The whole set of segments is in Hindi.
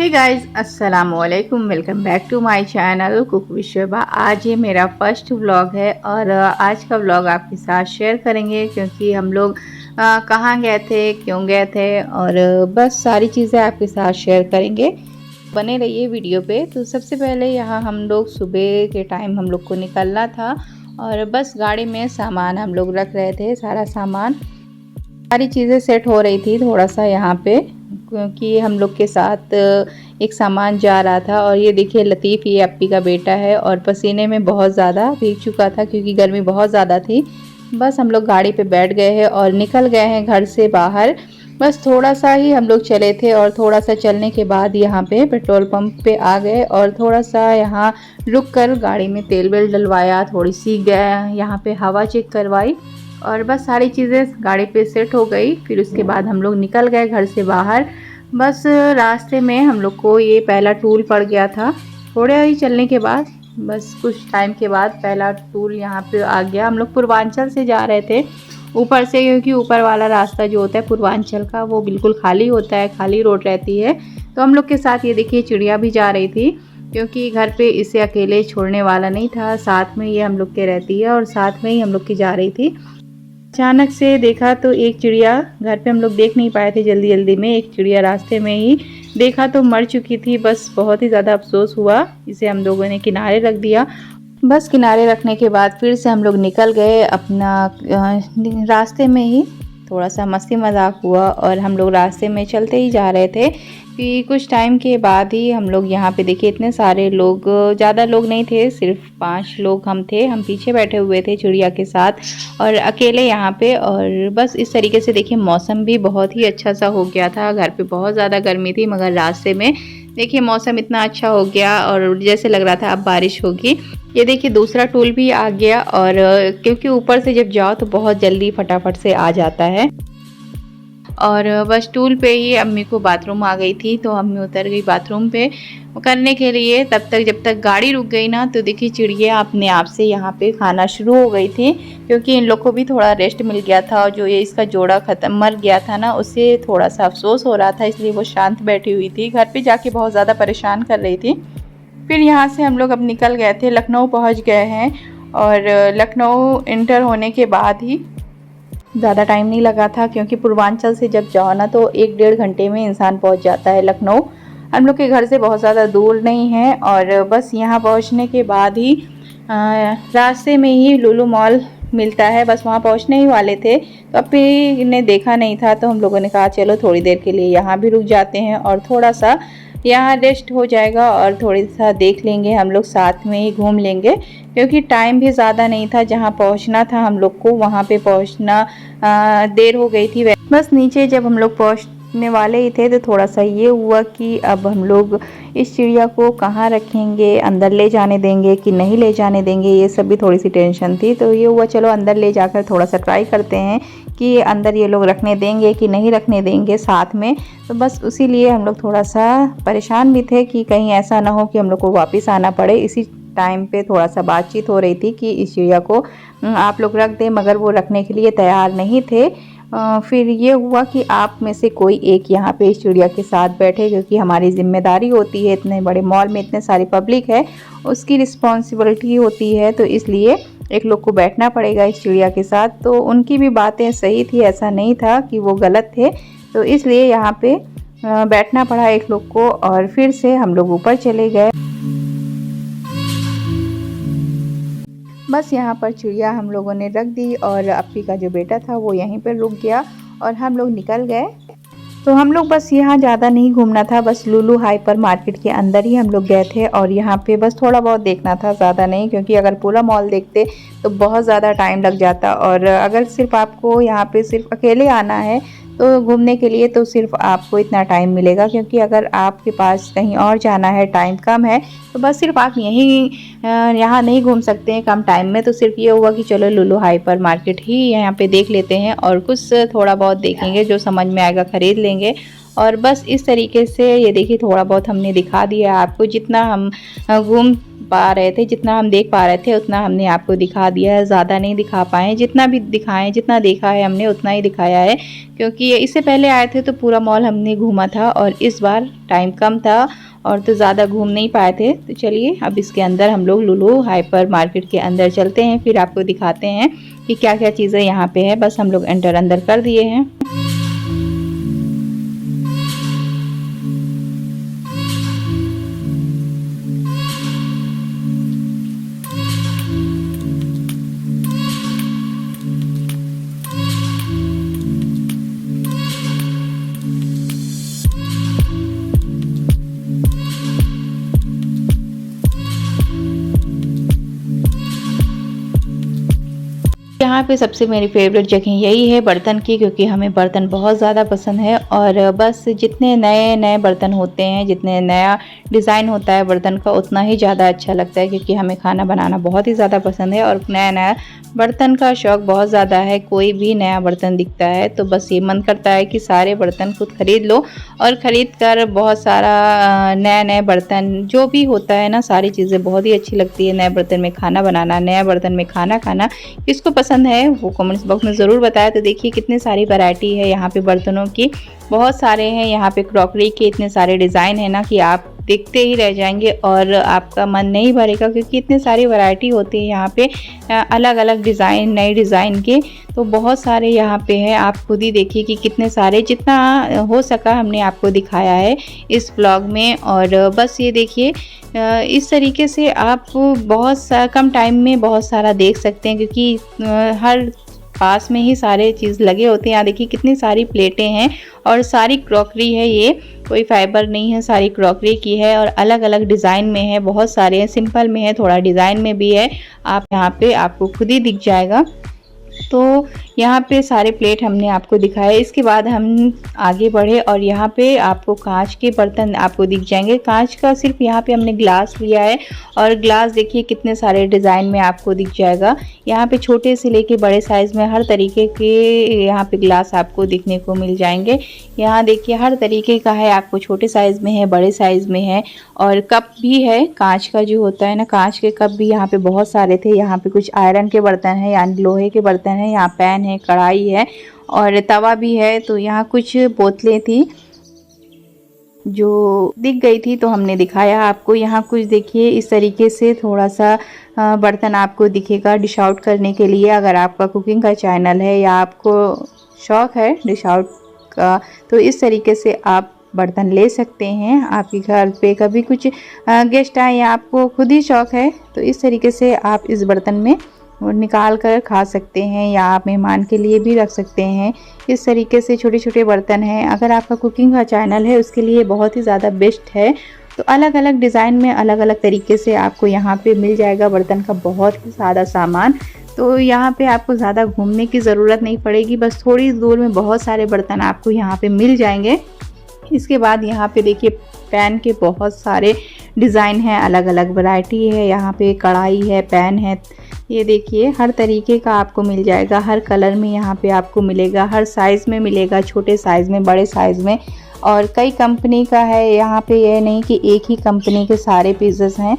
हे गाइस, अस्सलाम वालेकुम। Welcome back to my channel cook with Shobha. आज ये मेरा फर्स्ट व्लॉग है और आज का व्लॉग आपके साथ शेयर करेंगे क्योंकि हम लोग कहाँ गए थे, क्यों गए थे और बस सारी चीज़ें आपके साथ शेयर करेंगे। बने रहिए वीडियो पे। तो सबसे पहले यहाँ हम लोग सुबह के टाइम हम लोग को निकलना था और बस गाड़ी में सामान हम लोग रख रहे थे। सारा सामान, सारी चीज़ें सेट हो रही थी थोड़ा सा यहाँ पे, क्योंकि हम लोग के साथ एक सामान जा रहा था। और ये देखिए लतीफ़, ये अप्पी का बेटा है और पसीने में बहुत ज़्यादा भीग चुका था क्योंकि गर्मी बहुत ज़्यादा थी। बस हम लोग गाड़ी पे बैठ गए हैं और निकल गए हैं घर से बाहर। बस थोड़ा सा ही हम लोग चले थे और थोड़ा सा चलने के बाद यहाँ पे पेट्रोल पंप पे आ गए और थोड़ा सा यहाँ रुक कर गाड़ी में तेल वेल डलवाया, थोड़ी सी गए यहाँ पे हवा चेक करवाई और बस सारी चीज़ें गाड़ी पे सेट हो गई। फिर उसके बाद हम लोग निकल गए घर से बाहर। बस रास्ते में हम लोग को ये पहला टूल पड़ गया था। थोड़े ही चलने के बाद, बस कुछ टाइम के बाद पहला टूल यहाँ पे आ गया। हम लोग पूर्वांचल से जा रहे थे ऊपर से, क्योंकि ऊपर वाला रास्ता जो होता है पूर्वांचल का वो बिल्कुल खाली होता है, खाली रोड रहती है। तो हम लोग के साथ ये देखिए चिड़िया भी जा रही थी क्योंकि घर पे इसे अकेले छोड़ने वाला नहीं था, साथ में ये हम लोग के रहती है और साथ में ही हम लोग की जा रही थी। अचानक से देखा तो एक चिड़िया, घर पे हम लोग देख नहीं पाए थे जल्दी जल्दी में, एक चिड़िया रास्ते में ही देखा तो मर चुकी थी। बस बहुत ही ज़्यादा अफसोस हुआ, इसे हम लोगों ने किनारे रख दिया। बस किनारे रखने के बाद फिर से हम लोग निकल गए अपना रास्ते में ही। थोड़ा सा मस्ती मजाक हुआ और हम लोग रास्ते में चलते ही जा रहे थे कि कुछ टाइम के बाद ही हम लोग यहाँ पे देखिए इतने सारे लोग, ज़्यादा लोग नहीं थे, सिर्फ 5 लोग हम थे। हम पीछे बैठे हुए थे चिड़िया के साथ और अकेले यहाँ पे। और बस इस तरीके से देखिए मौसम भी बहुत ही अच्छा सा हो गया था। घर पे बहुत ज़्यादा गर्मी थी मगर रास्ते में देखिए मौसम इतना अच्छा हो गया और जैसे लग रहा था अब बारिश होगी। ये देखिए दूसरा टूल भी आ गया और क्योंकि ऊपर से जब जाओ तो बहुत जल्दी फटाफट से आ जाता है। और बस टूल पे ही अम्मी को बाथरूम आ गई थी तो अम्मी उतर गई बाथरूम पे करने के लिए। तब तक जब तक गाड़ी रुक गई ना तो देखिए चिड़िया अपने आप से यहाँ पे खाना शुरू हो गई थी, क्योंकि इन लोग को भी थोड़ा रेस्ट मिल गया था और जो ये इसका जोड़ा ख़त्म मर गया था ना, उससे थोड़ा सा अफसोस हो रहा था, इसलिए वो शांत बैठी हुई थी। घर पे जाके बहुत ज़्यादा परेशान कर रही थी। फिर यहाँ से हम लोग अब निकल गए थे, लखनऊ पहुँच गए हैं। और लखनऊ इंटर होने के बाद ही, ज़्यादा टाइम नहीं लगा था क्योंकि पूर्वांचल से जब जाओ ना तो 1-1.5 घंटे में इंसान पहुंच जाता है लखनऊ। हम लोग के घर से बहुत ज़्यादा दूर नहीं है। और बस यहाँ पहुंचने के बाद ही रास्ते में ही लुलु मॉल मिलता है, बस वहाँ पहुँचने ही वाले थे तो अभी ने देखा नहीं था तो हम लोगों ने कहा चलो थोड़ी देर के लिए यहाँ भी रुक जाते हैं और थोड़ा सा यहाँ रेस्ट हो जाएगा और थोड़ी सा देख लेंगे, हम लोग साथ में ही घूम लेंगे क्योंकि टाइम भी ज़्यादा नहीं था। जहाँ पहुँचना था हम लोग को वहाँ पे पहुँचना देर हो गई थी। बस नीचे जब हम लोग पहुँचने वाले ही थे तो थोड़ा सा ये हुआ कि अब हम लोग इस चिड़िया को कहाँ रखेंगे, अंदर ले जाने देंगे कि नहीं ले जाने देंगे, ये सब भी थोड़ी सी टेंशन थी। तो ये हुआ चलो अंदर ले जाकर थोड़ा सा ट्राई करते हैं कि अंदर ये लोग रखने देंगे कि नहीं रखने देंगे साथ में। तो बस उसी लिए हम लोग थोड़ा सा परेशान भी थे कि कहीं ऐसा ना हो कि हम लोग को वापस आना पड़े। इसी टाइम पे थोड़ा सा बातचीत हो रही थी कि इस चिड़िया को आप लोग रख दें, मगर वो रखने के लिए तैयार नहीं थे। फिर ये हुआ कि आप में से कोई एक यहाँ पे इस चिड़िया के साथ बैठे, क्योंकि हमारी जिम्मेदारी होती है, इतने बड़े मॉल में इतने सारी पब्लिक है, उसकी रिस्पॉन्सिबिलिटी होती है, तो इसलिए एक लोग को बैठना पड़ेगा इस चिड़िया के साथ। तो उनकी भी बातें सही थी, ऐसा नहीं था कि वो गलत थे, तो इसलिए यहाँ पे बैठना पड़ा एक लोग को। और फिर से हम लोग ऊपर चले गए। बस यहाँ पर चिड़िया हम लोगों ने रख दी और अप्पी का जो बेटा था वो यहीं पर रुक गया और हम लोग निकल गए। तो हम लोग बस यहाँ ज़्यादा नहीं घूमना था, बस लुलु हाइपर मार्केट के अंदर ही हम लोग गए थे और यहाँ पे बस थोड़ा बहुत देखना था, ज़्यादा नहीं, क्योंकि अगर पूरा मॉल देखते तो बहुत ज़्यादा टाइम लग जाता। और अगर सिर्फ आपको यहाँ पे सिर्फ अकेले आना है तो घूमने के लिए तो सिर्फ आपको इतना टाइम मिलेगा, क्योंकि अगर आपके पास कहीं और जाना है, टाइम कम है, तो बस सिर्फ आप यहीं यहाँ नहीं घूम सकते हैं कम टाइम में। तो सिर्फ ये हुआ कि चलो लुलु हाइपर मार्केट ही यहाँ पे देख लेते हैं और कुछ थोड़ा बहुत देखेंगे, जो समझ में आएगा ख़रीद लेंगे। और बस इस तरीके से ये देखिए थोड़ा बहुत हमने दिखा दिया आपको, जितना हम घूम पा रहे थे, जितना हम देख पा रहे थे उतना हमने आपको दिखा दिया है, ज़्यादा नहीं दिखा पाए। जितना भी दिखाएं, जितना देखा है हमने उतना ही दिखाया है, क्योंकि इससे पहले आए थे तो पूरा मॉल हमने घूमा था और इस बार टाइम कम था और तो ज़्यादा घूम नहीं पाए थे। तो चलिए अब इसके अंदर हम लोग लुलु हाइपर मार्केट के अंदर चलते हैं, फिर आपको दिखाते हैं कि क्या क्या चीज़ें यहाँ पे है। बस हम लोग एंटर अंदर कर दिए हैं। यहाँ पे सबसे मेरी फेवरेट जगह यही है बर्तन की, क्योंकि हमें बर्तन बहुत ज़्यादा पसंद है और बस जितने नए नए बर्तन होते हैं, जितने नया डिज़ाइन होता है बर्तन का, उतना ही ज़्यादा अच्छा लगता है, क्योंकि हमें खाना बनाना बहुत ही ज़्यादा पसंद है और नया नया बर्तन का शौक़ बहुत ज़्यादा है। कोई भी नया बर्तन दिखता है तो बस ये मन करता है कि सारे बर्तन खुद ख़रीद लो और ख़रीद कर बहुत सारा नया नया बर्तन जो भी होता है ना, सारी चीज़ें बहुत ही अच्छी लगती है। नए बर्तन में खाना बनाना, नया बर्तन में खाना खाना, किसको पसंद है वो कमेंट्स बॉक्स में ज़रूर बताया। तो देखिए कितनी सारी वैरायटी है यहाँ पे बर्तनों की, बहुत सारे हैं यहाँ पे। क्रॉकरी के इतने सारे डिज़ाइन है ना कि आप देखते ही रह जाएंगे और आपका मन नहीं भरेगा, क्योंकि इतने सारी वैरायटी होती है यहाँ पे, अलग अलग डिज़ाइन, नए डिज़ाइन के। तो बहुत सारे यहाँ पे हैं, आप खुद ही देखिए कि कितने सारे, जितना हो सका हमने आपको दिखाया है इस व्लॉग में। और बस ये देखिए इस तरीके से आप बहुत कम टाइम में बहुत सारा देख सकते हैं, क्योंकि हर पास में ही सारे चीज़ लगे होते हैं। यहाँ देखिए कितनी सारी प्लेटें हैं और सारी क्रॉकरी है, ये कोई फाइबर नहीं है, सारी क्रॉकरी की है और अलग अलग डिज़ाइन में है। बहुत सारे हैं, सिंपल में है, थोड़ा डिज़ाइन में भी है। आप यहाँ पे आपको खुद ही दिख जाएगा। तो यहाँ पे सारे प्लेट हमने आपको दिखाए। इसके बाद हम आगे बढ़े और यहाँ पे आपको कांच के बर्तन आपको दिख जाएंगे। कांच का सिर्फ यहाँ पे हमने ग्लास लिया है और ग्लास देखिए कितने सारे डिज़ाइन में आपको दिख जाएगा। यहाँ पे छोटे से लेके बड़े साइज़ में हर तरीके के यहाँ पे ग्लास आपको दिखने को मिल जाएंगे। यहाँ देखिए हर तरीके का है, आपको छोटे साइज़ में है, बड़े साइज़ में है और कप भी है। कांच का जो होता है ना, कांच के कप भी यहाँ पे बहुत सारे थे। यहाँ पे कुछ आयरन के बर्तन है, यानी लोहे के बर्तन है। यहाँ पैन है, कढ़ाई है और तवा भी है। तो यहाँ कुछ बोतलें थी जो दिख गई थी तो हमने दिखाया आपको। यहाँ कुछ देखिए इस तरीके से थोड़ा सा बर्तन आपको दिखेगा डिश आउट करने के लिए। अगर आपका कुकिंग का चैनल है या आपको शौक़ है डिश आउट का, तो इस तरीके से आप बर्तन ले सकते हैं। आपके घर पे कभी कुछ गेस्ट आए या आपको खुद ही शौक़ है, तो इस तरीके से आप इस बर्तन में निकाल कर खा सकते हैं या आप मेहमान के लिए भी रख सकते हैं। इस तरीके से छोटे छोटे बर्तन हैं। अगर आपका कुकिंग का चैनल है उसके लिए बहुत ही ज़्यादा बेस्ट है। तो अलग अलग डिज़ाइन में अलग अलग तरीके से आपको यहाँ पे मिल जाएगा बर्तन का बहुत ही ज़्यादा सामान। तो यहाँ पे आपको ज़्यादा घूमने की ज़रूरत नहीं पड़ेगी, बस थोड़ी दूर में बहुत सारे बर्तन आपको यहाँ पे मिल जाएंगे। इसके बाद यहाँ पे देखिए पैन के बहुत सारे डिज़ाइन हैं, अलग अलग वैरायटी है। यहाँ पे कढ़ाई है, पैन है, ये देखिए हर तरीके का आपको मिल जाएगा। हर कलर में यहाँ पे आपको मिलेगा, हर साइज़ में मिलेगा, छोटे साइज़ में, बड़े साइज़ में और कई कंपनी का है। यहाँ पे यह नहीं कि एक ही कंपनी के सारे पीसेस हैं।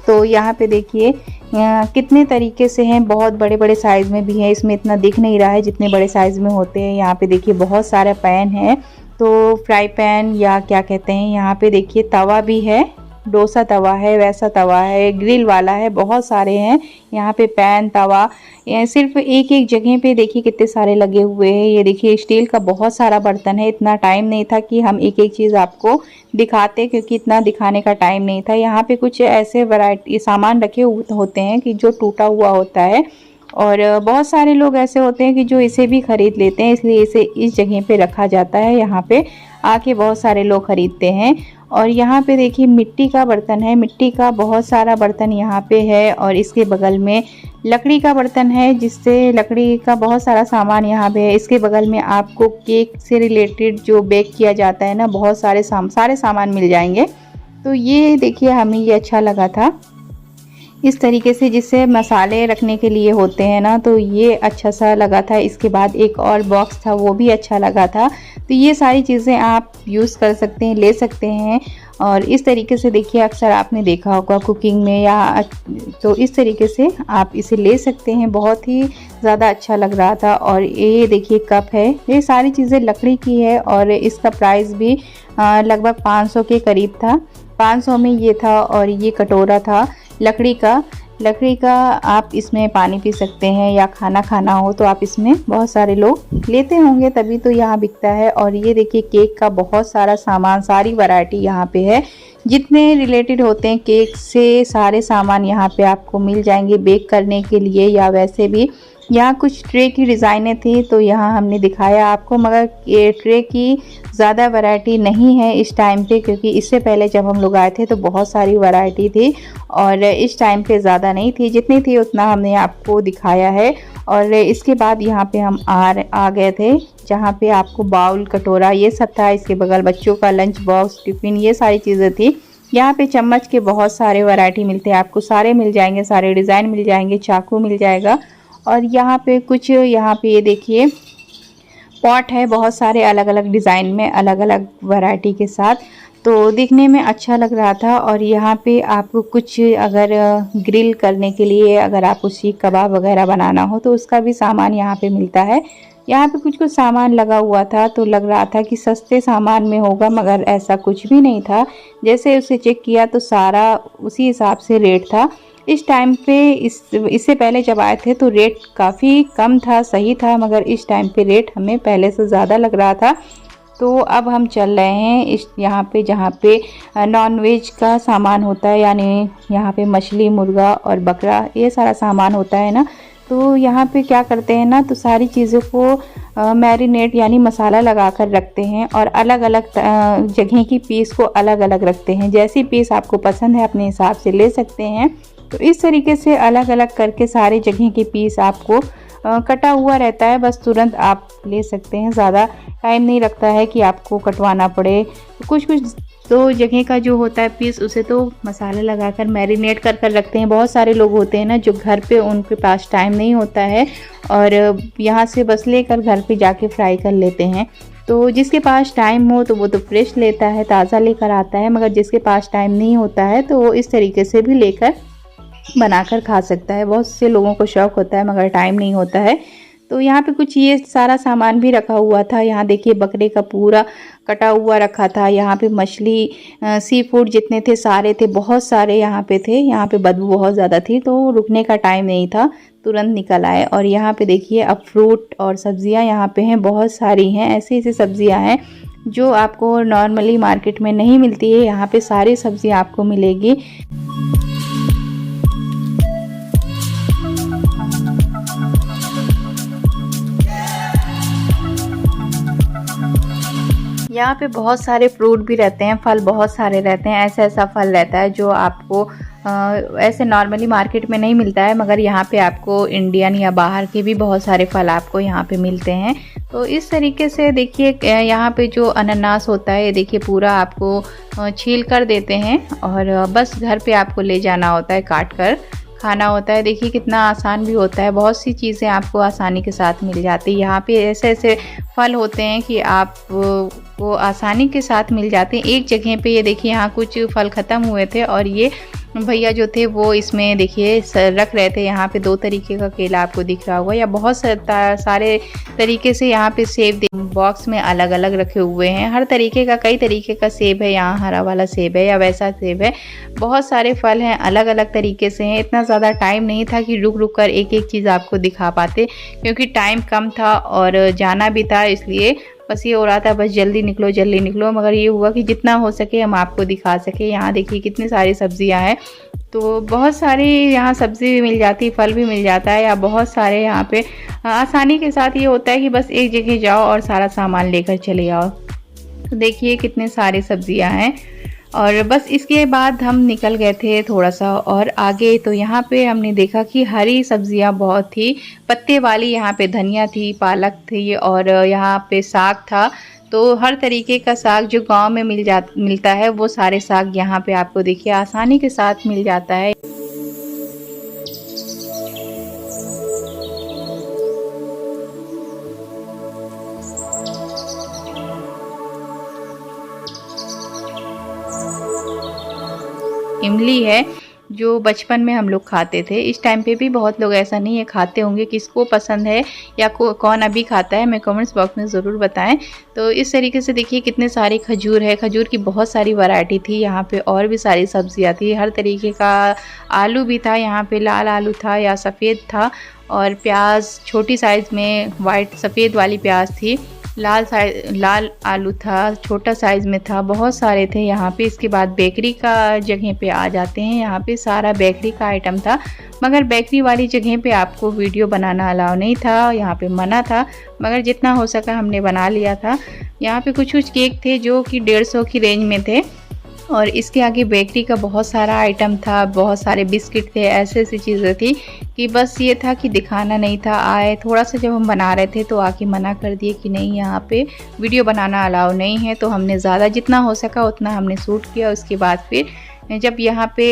तो यहाँ पे देखिए कितने तरीके से हैं, बहुत बड़े बड़े साइज़ में भी है। इसमें इतना दिख नहीं रहा है जितने बड़े साइज़ में होते हैं। यहाँ पे देखिए बहुत सारा पैन है, तो फ्राई पैन या क्या कहते हैं। यहाँ पे देखिए तवा भी है, डोसा तवा है, वैसा तवा है, ग्रिल वाला है, बहुत सारे हैं यहाँ पे पैन, तवा। ये सिर्फ एक एक जगह पे देखिए कितने सारे लगे हुए हैं। ये देखिए स्टील का बहुत सारा बर्तन है। इतना टाइम नहीं था कि हम एक एक चीज़ आपको दिखाते, क्योंकि इतना दिखाने का टाइम नहीं था। यहाँ पे कुछ ऐसे वैरायटी सामान रखे होते हैं कि जो टूटा हुआ होता है और बहुत सारे लोग ऐसे होते हैं कि जो इसे भी ख़रीद लेते हैं, इसलिए इसे इस जगह पे रखा जाता है। यहाँ पे आके बहुत सारे लोग ख़रीदते हैं। और यहाँ पे देखिए मिट्टी का बर्तन है, मिट्टी का बहुत सारा बर्तन यहाँ पे है। और इसके बगल में लकड़ी का बर्तन है, जिससे लकड़ी का बहुत सारा सामान यहाँ पे है। इसके बगल में आपको केक से रिलेटेड जो बेक किया जाता है ना, बहुत सारे सामान मिल जाएंगे। तो ये देखिए हमें ये अच्छा लगा था इस तरीके से, जिससे मसाले रखने के लिए होते हैं ना, तो ये अच्छा सा लगा था। इसके बाद एक और बॉक्स था, वो भी अच्छा लगा था। तो ये सारी चीज़ें आप यूज़ कर सकते हैं, ले सकते हैं। और इस तरीके से देखिए अक्सर आपने देखा होगा कुकिंग में या तो इस तरीके से आप इसे ले सकते हैं। बहुत ही ज़्यादा अच्छा लग रहा था। और ये देखिए कप है, ये सारी चीज़ें लकड़ी की है और इसका प्राइस भी लगभग 500 के करीब था। 500 में ये था और ये कटोरा था लकड़ी का आप इसमें पानी पी सकते हैं या खाना खाना हो तो आप इसमें, बहुत सारे लोग लेते होंगे तभी तो यहाँ बिकता है। और ये देखिए केक का बहुत सारा सामान, सारी वैरायटी यहाँ पे है, जितने रिलेटेड होते हैं केक से सारे सामान यहाँ पे आपको मिल जाएंगे बेक करने के लिए या वैसे भी। यहाँ कुछ ट्रे की डिज़ाइनें थी तो यहाँ हमने दिखाया आपको, मगर ये ट्रे की ज़्यादा वैरायटी नहीं है इस टाइम पे, क्योंकि इससे पहले जब हम लोग आए थे तो बहुत सारी वैरायटी थी और इस टाइम पे ज़्यादा नहीं थी। जितनी थी उतना हमने आपको दिखाया है। और इसके बाद यहाँ पे हम आ गए थे जहाँ पे आपको बाउल, कटोरा ये सब था। इसके बगल बच्चों का लंच बॉक्स, टिफ़िन, ये सारी चीज़ें थी। यहाँ पे चम्मच के बहुत सारे वैरायटी मिलते हैं आपको, सारे मिल जाएंगे, सारे डिज़ाइन मिल जाएंगे, चाकू मिल जाएगा। और यहाँ पे कुछ, यहाँ पे ये देखिए पॉट है, बहुत सारे अलग अलग डिज़ाइन में, अलग अलग वैरायटी के साथ, तो दिखने में अच्छा लग रहा था। और यहाँ पे आपको कुछ अगर ग्रिल करने के लिए, अगर आपको सीख कबाब वगैरह बनाना हो तो उसका भी सामान यहाँ पे मिलता है। यहाँ पे कुछ सामान लगा हुआ था तो लग रहा था कि सस्ते सामान में होगा, मगर ऐसा कुछ भी नहीं था। जैसे उसे चेक किया तो सारा उसी हिसाब से रेट था। इस टाइम पे इससे पहले जब आए थे तो रेट काफ़ी कम था, सही था, मगर इस टाइम पे रेट हमें पहले से ज़्यादा लग रहा था। तो अब हम चल रहे हैं इस यहाँ पे जहाँ पे नॉन वेज का सामान होता है, यानी यहाँ पे मछली, मुर्गा और बकरा ये सारा सामान होता है ना। तो यहाँ पे क्या करते हैं ना, तो सारी चीज़ों को मैरिनेट यानी मसाला लगा कर रखते हैं और अलग अलग जगह की पीस को अलग अलग रखते हैं। जैसी पीस आपको पसंद है अपने हिसाब से ले सकते हैं। तो इस तरीके से अलग अलग करके सारी जगह के पीस आपको कटा हुआ रहता है, बस तुरंत आप ले सकते हैं। ज़्यादा टाइम नहीं लगता है कि आपको कटवाना पड़े। कुछ तो जगह का जो होता है पीस, उसे तो मसाला लगाकर मैरिनेट कर कर रखते हैं। बहुत सारे लोग होते हैं ना जो घर पे, उनके पास टाइम नहीं होता है और यहाँ से बस लेकर घर पे जाके फ्राई कर लेते हैं। तो जिसके पास टाइम हो तो वो तो फ्रेश लेता है, ताज़ा लेकर आता है, मगर जिसके पास टाइम नहीं होता है तो वो इस तरीके से भी लेकर बनाकर खा सकता है। बहुत से लोगों को शौक़ होता है मगर टाइम नहीं होता है। तो यहाँ पे कुछ ये सारा सामान भी रखा हुआ था। यहाँ देखिए बकरे का पूरा कटा हुआ रखा था। यहाँ पे मछली, सी फूड जितने थे सारे थे, बहुत सारे यहाँ पे थे। यहाँ पे बदबू बहुत ज़्यादा थी तो रुकने का टाइम नहीं था, तुरंत निकल आए। और यहाँ पे देखिए अब फ्रूट और सब्जियाँ यहाँ पे हैं, बहुत सारी हैं। ऐसी ऐसी सब्जियाँ हैं जो आपको नॉर्मली मार्केट में नहीं मिलती है, यहाँ पे सारी सब्जियाँ आपको मिलेगी। यहाँ पे बहुत सारे फ्रूट भी रहते हैं, फल बहुत सारे रहते हैं। ऐसा ऐसा फल रहता है जो आपको ऐसे नॉर्मली मार्केट में नहीं मिलता है, मगर यहाँ पे आपको इंडियन या बाहर के भी बहुत सारे फल आपको यहाँ पे मिलते हैं। तो इस तरीके से देखिए यहाँ पे जो अनानास होता है, ये देखिए पूरा आपको छील कर देते हैं और बस घर पे आपको ले जाना होता है, काट कर खाना होता है। देखिए कितना आसान भी होता है, बहुत सी चीज़ें आपको आसानी के साथ मिल जाती है। यहाँ पे ऐसे ऐसे फल होते हैं कि आप वो आसानी के साथ मिल जाते हैं एक जगह पे। ये देखिए यहाँ कुछ फल ख़त्म हुए थे और ये भैया जो थे वो इसमें देखिए रख रहे थे। यहाँ पे 2 तरीके का केला आपको दिख रहा होगा, या बहुत सारे तरीके से यहाँ पे सेब बॉक्स में अलग अलग रखे हुए हैं। हर तरीके का, कई तरीके का सेब है, यहाँ हरा वाला सेब है या वैसा सेब है। बहुत सारे फल हैं, अलग अलग तरीके से हैं। इतना ज़्यादा टाइम नहीं था कि रुक रुक कर एक एक चीज़ आपको दिखा पाते, क्योंकि टाइम कम था और जाना भी था, इसलिए बस ये हो रहा था बस जल्दी निकलो। मगर ये हुआ कि जितना हो सके हम आपको दिखा सके। यहाँ देखिए कितनी सारी सब्जियां हैं, तो बहुत सारी यहाँ सब्ज़ी भी मिल जाती, फल भी मिल जाता है, या बहुत सारे यहाँ पे आसानी के साथ ये होता है कि बस एक जगह जाओ और सारा सामान लेकर चले आओ। तो देखिए कितने सारी सब्जियां हैं। और बस इसके बाद हम निकल गए थे थोड़ा सा और आगे, तो यहाँ पे हमने देखा कि हरी सब्जियां बहुत थी, पत्ते वाली। यहाँ पे धनिया थी, पालक थी और यहाँ पे साग था। तो हर तरीके का साग जो गांव में मिलता है, वो सारे साग यहाँ पे आपको देखिए आसानी के साथ मिल जाता है। इमली है जो बचपन में हम लोग खाते थे। इस टाइम पे भी बहुत लोग, ऐसा नहीं है, खाते होंगे। किसको पसंद है या कौन अभी खाता है, मैं कमेंट्स बॉक्स में ज़रूर बताएं। तो इस तरीके से देखिए कितने सारे खजूर है। खजूर की बहुत सारी वैरायटी थी यहाँ पे, और भी सारी सब्जियाँ थी, हर तरीके का। आलू भी था यहाँ पे, लाल आलू था या सफ़ेद था, और प्याज छोटी साइज़ में वाइट सफ़ेद वाली प्याज थी। लाल आलू था, छोटा साइज़ में था, बहुत सारे थे यहाँ पे। इसके बाद बेकरी का जगह पे आ जाते हैं। यहाँ पे सारा बेकरी का आइटम था, मगर बेकरी वाली जगह पे आपको वीडियो बनाना अलाउ नहीं था, यहाँ पे मना था, मगर जितना हो सका हमने बना लिया था। यहाँ पे कुछ केक थे जो कि 150 की रेंज में थे, और इसके आगे बेकरी का बहुत सारा आइटम था, बहुत सारे बिस्किट थे, ऐसी चीज़ें थी कि बस ये था कि दिखाना नहीं था। आए थोड़ा सा जब हम बना रहे थे तो आके मना कर दिए कि नहीं, यहाँ पे वीडियो बनाना अलाउ नहीं है। तो हमने ज़्यादा जितना हो सका उतना हमने शूट किया। उसके बाद फिर जब यहाँ पे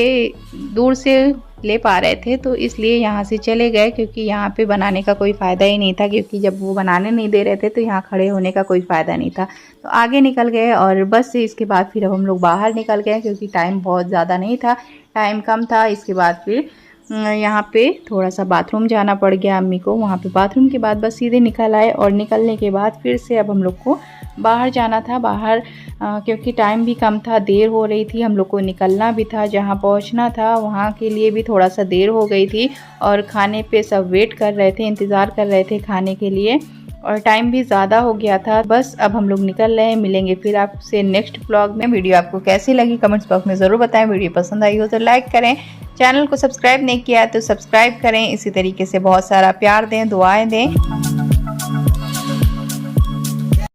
दूर से ले पा रहे थे तो इसलिए यहाँ से चले गए, क्योंकि यहाँ पे बनाने का कोई फ़ायदा ही नहीं था, क्योंकि जब वो बनाने नहीं दे रहे थे तो यहाँ खड़े होने का कोई फ़ायदा नहीं था। तो आगे निकल गए, और बस इसके बाद फिर अब हम लोग बाहर निकल गए, क्योंकि टाइम बहुत ज़्यादा नहीं था, टाइम कम था। इसके बाद फिर यहाँ पे थोड़ा सा बाथरूम जाना पड़ गया अम्मी को। वहाँ पे बाथरूम के बाद बस सीधे निकल आए, और निकलने के बाद फिर से अब हम लोग को बाहर जाना था। बाहर क्योंकि टाइम भी कम था, देर हो रही थी, हम लोग को निकलना भी था, जहाँ पहुँचना था वहाँ के लिए भी थोड़ा सा देर हो गई थी, और खाने पे सब वेट कर रहे थे, इंतज़ार कर रहे थे खाने के लिए, और टाइम भी ज़्यादा हो गया था। बस अब हम लोग निकल रहे हैं, मिलेंगे फिर आपसे नेक्स्ट ब्लॉग में। वीडियो आपको कैसी लगी कमेंट्स बॉक्स में ज़रूर बताएं। वीडियो पसंद आई हो तो लाइक करें, चैनल को सब्सक्राइब नहीं किया तो सब्सक्राइब करें। इसी तरीके से बहुत सारा प्यार दें, दुआएं दें।